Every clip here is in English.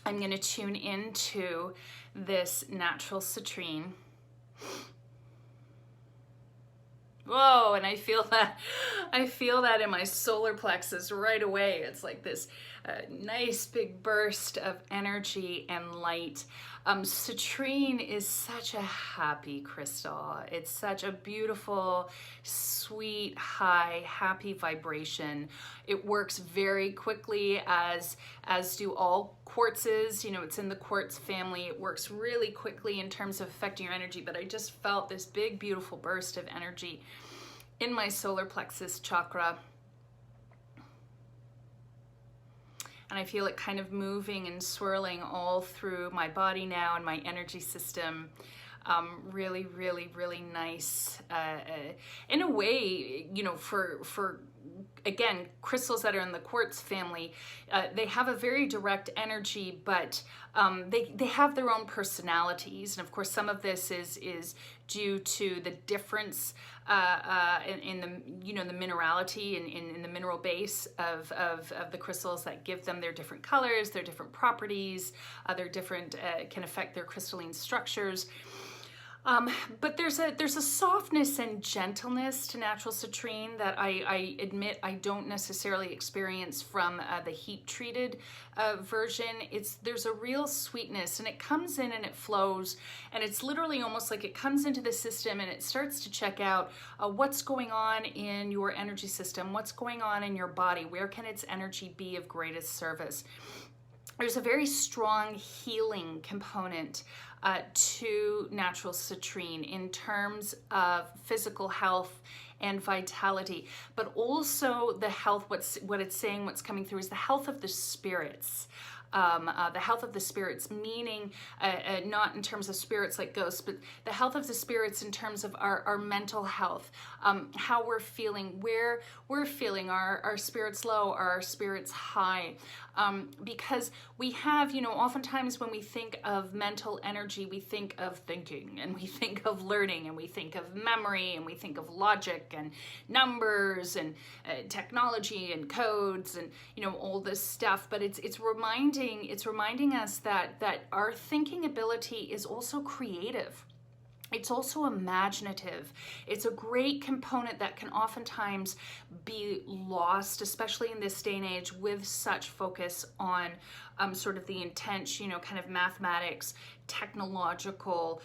I'm going to tune into this natural citrine. Whoa, and I feel that in my solar plexus right away. It's like this nice big burst of energy and light. Citrine is such a happy crystal. It's such a beautiful, sweet, high, happy vibration. It works very quickly, as do all quartzes. You know, it's in the quartz family. It works really quickly in terms of affecting your energy, but I just felt this big, beautiful burst of energy in my solar plexus chakra. And I feel it kind of moving and swirling all through my body now and my energy system. Really, really, really nice. In a way, you know, for again, crystals that are in the quartz family, they have a very direct energy, but they have their own personalities. And of course, some of this is due to the difference in the, you know, the minerality in the mineral base of the crystals that give them their different colors, their different properties, their different can affect their crystalline structures. But there's a softness and gentleness to natural citrine that I admit I don't necessarily experience from the heat-treated version. There's a real sweetness, and it comes in and it flows, and it's literally almost like it comes into the system and it starts to check out what's going on in your energy system, what's going on in your body, where can its energy be of greatest service. There's a very strong healing component to natural citrine in terms of physical health and vitality, but also the health, what it's saying, what's coming through is the health of the spirits. The health of the spirits, meaning not in terms of spirits like ghosts, but the health of the spirits in terms of our mental health, how we're feeling, where we're feeling, our spirits low, are our spirits high. Because we have, you know, oftentimes when we think of mental energy, we think of thinking, and we think of learning, and we think of memory, and we think of logic and numbers and technology and codes and, you know, all this stuff. But it's reminding us that our thinking ability is also creative. It's also imaginative. It's a great component that can oftentimes be lost, especially in this day and age with such focus on sort of the intense, you know, kind of mathematics, technological,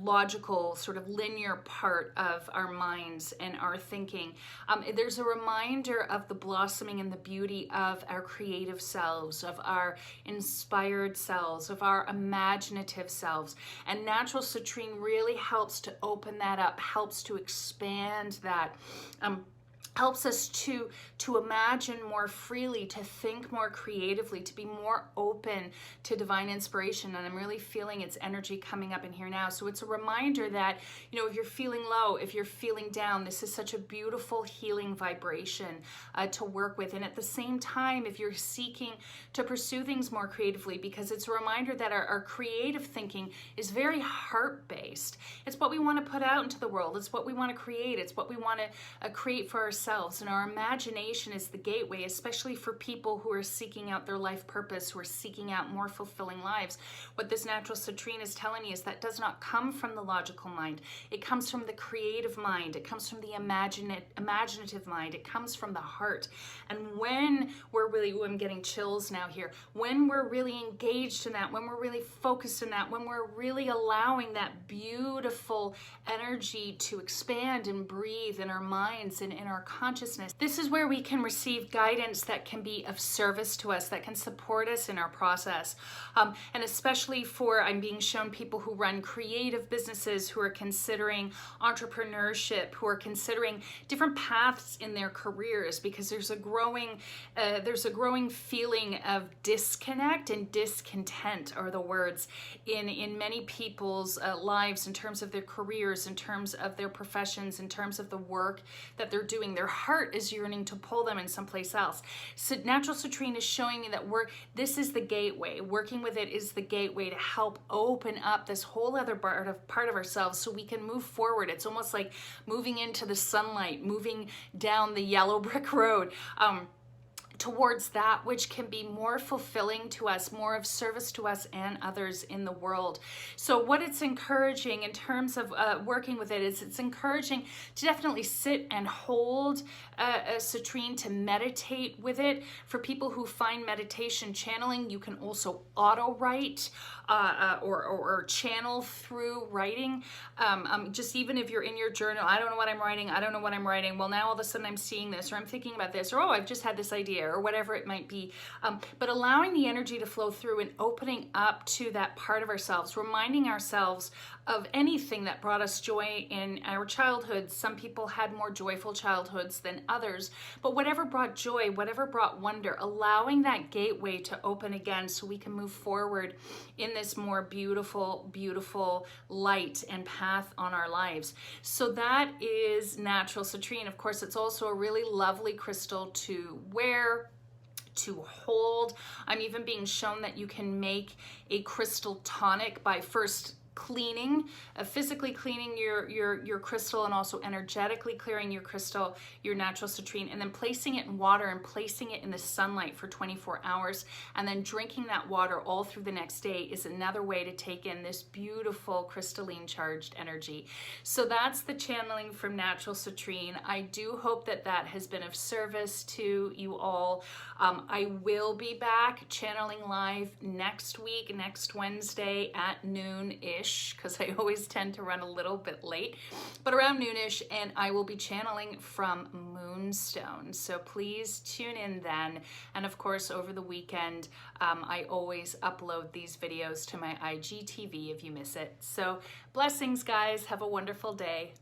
logical, sort of linear part of our minds and our thinking. There's a reminder of the blossoming and the beauty of our creative selves, of our inspired selves, of our imaginative selves. And natural citrine really helps to open that up, helps to expand that. Helps us to imagine more freely, to think more creatively, to be more open to divine inspiration. And I'm really feeling its energy coming up in here now. So it's a reminder that, you know, if you're feeling low, if you're feeling down, this is such a beautiful healing vibration to work with. And at the same time, if you're seeking to pursue things more creatively, because it's a reminder that our creative thinking is very heart-based. It's what we want to put out into the world. It's what we want to create. It's what we want to create for ourselves. And our imagination is the gateway, especially for people who are seeking out their life purpose, who are seeking out more fulfilling lives. What this natural citrine is telling me is that does not come from the logical mind. It comes from the creative mind. It comes from the imaginative mind. It comes from the heart. And when we're really, I'm getting chills now here, when we're really engaged in that, when we're really focused in that, when we're really allowing that beautiful energy to expand and breathe in our minds and in our consciousness, this is where we can receive guidance that can be of service to us, that can support us in our process. And especially for, I'm being shown people who run creative businesses, who are considering entrepreneurship, who are considering different paths in their careers, because there's a growing feeling of disconnect and discontent are the words in many people's lives, in terms of their careers, in terms of their professions, in terms of the work that they're doing. Their heart is yearning to pull them in someplace else. So natural citrine is showing me that this is the gateway. Working with it is the gateway to help open up this whole other part of ourselves so we can move forward. It's almost like moving into the sunlight, moving down the yellow brick road. towards that which can be more fulfilling to us, more of service to us and others in the world. So what it's encouraging in terms of working with it is it's encouraging to definitely sit and hold a citrine, to meditate with it. For people who find meditation channeling, you can also auto write or channel through writing. Just even if you're in your journal, I don't know what I'm writing, I don't know what I'm writing. Well, now all of a sudden I'm seeing this, or I'm thinking about this, or oh, I've just had this idea, or whatever it might be. But allowing the energy to flow through and opening up to that part of ourselves, reminding ourselves of anything that brought us joy in our childhood. Some people had more joyful childhoods than others, but whatever brought joy, whatever brought wonder, allowing that gateway to open again so we can move forward in this more beautiful, beautiful light and path on our lives. So that is natural citrine. Of course, it's also a really lovely crystal to wear, to hold. I'm even being shown that you can make a crystal tonic by first cleaning, physically cleaning your crystal, and also energetically clearing your crystal, your natural citrine, and then placing it in water and placing it in the sunlight for 24 hours, and then drinking that water all through the next day is another way to take in this beautiful crystalline charged energy. So that's the channeling from natural citrine. I do hope that that has been of service to you all. I will be back channeling live next week, next Wednesday at noon-ish, because I always tend to run a little bit late, but around noonish, and I will be channeling from Moonstone. So please tune in then. And of course, over the weekend, I always upload these videos to my IGTV if you miss it. So blessings, guys. Have a wonderful day.